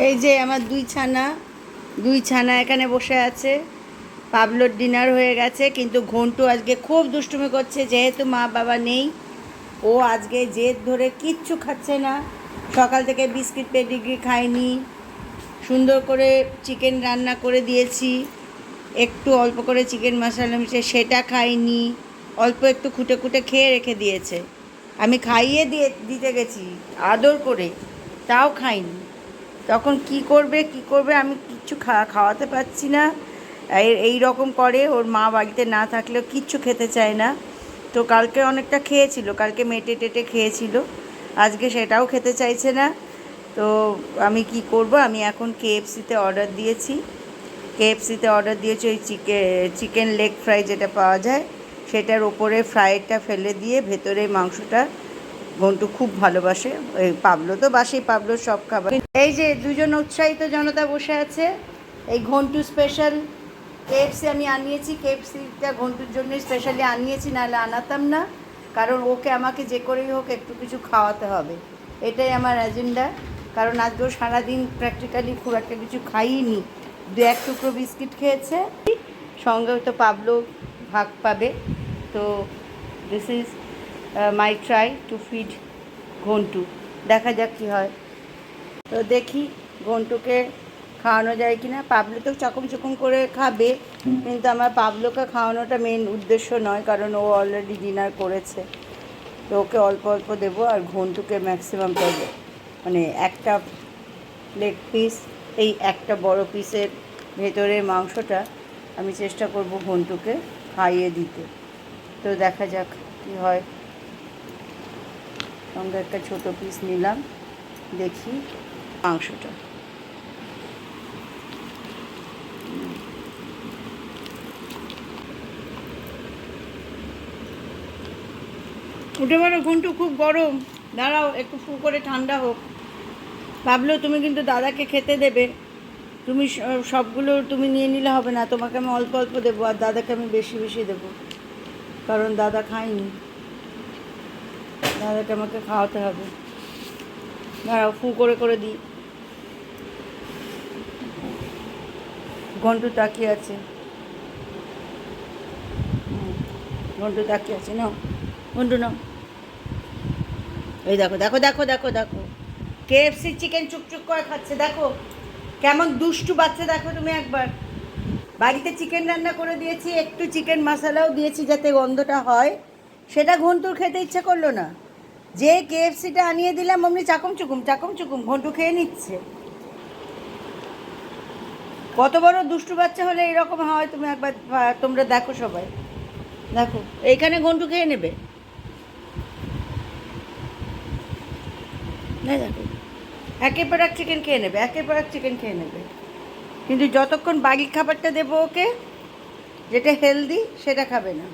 এই যে আমার দুই ছানা এখানে বসে আছে। পাবলোর ডিনার হয়ে গেছে, কিন্তু ঘন্টু আজকে খুব দুষ্টুমি করছে, যেহেতু মা বাবা নেই। ও আজকে জেদ ধরে কিচ্ছু খাচ্ছে না। সকাল থেকে বিস্কিট পেডিগ্রি খায়নি। সুন্দর করে চিকেন রান্না করে দিয়েছি, একটু অল্প করে চিকেন মশলা মিশিয়ে সেটা খায়নি। অল্প একটু খুঁটে খুঁটে খেয়ে রেখে দিয়েছে। আমি খাইয়ে দিতে গেছি আদর করে, তাও খাইনি। তখন কি করবে আমি কিচ্ছু খাওয়াতে পারছি না। এই রকম করে, ওর মা বাড়িতে না থাকলেও কিচ্ছু খেতে চায় না। তো কালকে অনেকটা খেয়েছিল, কালকে মেটে টেটে খেয়েছিল, আজকে সেটাও খেতে চাইছে না। তো আমি কি করব, আমি এখন কেএফসিতে অর্ডার দিয়েছি। ওই চিকেন লেগ ফ্রাই যেটা পাওয়া যায়, সেটার ওপরে ফ্রাইটা ফেলে দিয়ে ভেতরে মাংসটা ঘন্টু খুব ভালোবাসে। ওই পাবলো তো বাসেই, পাবলোর সব খাবার। এই যে দুজন উৎসাহিত জনতা বসে আছে। এই ঘন্টু স্পেশাল কেএফসি আমি আনিয়েছি, কেএফসিটা ঘন্টুর জন্য স্পেশালি আনিয়েছি, নাহলে আনাতাম না। কারণ ওকে আমাকে যে করেই হোক একটু কিছু খাওয়াতে হবে, এটাই আমার এজেন্ডা। কারণ আজকেও সারাদিন প্র্যাকটিক্যালি খুব একটা কিছু খাইনি, 2-1 টুকরো বিস্কিট খেয়েছে। সঙ্গে তো পাবলো ভাগ পাবে। তো this is my try to feed Ghantu. দেখা যাক কী হয়। তো দেখি ঘন্টুকে খাওয়ানো যায় কি না। পাবলো তো চকম করে খাবে, কিন্তু আমার পাবলোকে খাওয়ানোটা মেন উদ্দেশ্য নয়, কারণ ও অলরেডি ডিনার করেছে। তো ওকে অল্প অল্প দেবো, আর ঘন্টুকে ম্যাক্সিমাম দেবো। মানে একটা লেগ পিস, এই একটা বড় পিসের ভেতরের মাংসটা আমি চেষ্টা করব ঘন্টুকে খাইয়ে দিতে। তো দেখা যাক কী হয়। সঙ্গে একটা ছোটো পিস নিলাম, দেখি মাংসটা। উঠে পড়ো ঘন্টু, খুব গরম। দাঁড়াও একটু ফু করে ঠান্ডা হোক। ভাবলো তুমি কিন্তু দাদাকে খেতে দেবে, তুমি সবগুলো তুমি নিয়ে নিলে হবে না, তোমাকে আমি অল্প অল্প দেবো, আর দাদাকে আমি বেশি বেশি দেবো, কারণ দাদা খায়নি। দাদাকে আমাকে খাওয়াতে হবে। দাঁড়াও ফু করে দিই। ঘন্টু তাকিয়ে আছে, ঘন্টু তাকিয়ে আছে। নাও ঘন্টু নাও। এই দেখো দেখো দেখো দেখো দেখো, কেএফসি চিকেন চুকচুক করে খাচ্ছে, দেখো কেমন দুষ্টু বাচ্চা। দেখো তুমি একবার, বাড়িতে চিকেন রান্না করে দিয়েছি, একটু চিকেন মশলাও দিয়েছি যাতে গন্ধটা হয়, সেটা ঘন্টুর খেতে ইচ্ছে করলো না। যে কেএফসিটা আনিয়ে দিলাম অমনি চাকম চুকুম ঘন্টু খেয়ে নিচ্ছে। কত বড় দুষ্টু বাচ্চা হলে এরকম হয় তুমি একবার তোমরা দেখো, সবাই দেখো। এইখানে ঘন্টু খেয়ে নেবে, না দেখো একের পর এক চিকেন খেয়ে নেবে। কিন্তু যতক্ষণ বাড়ির খাবারটা দেবো ওকে, যেটা হেলদি, সেটা খাবে না।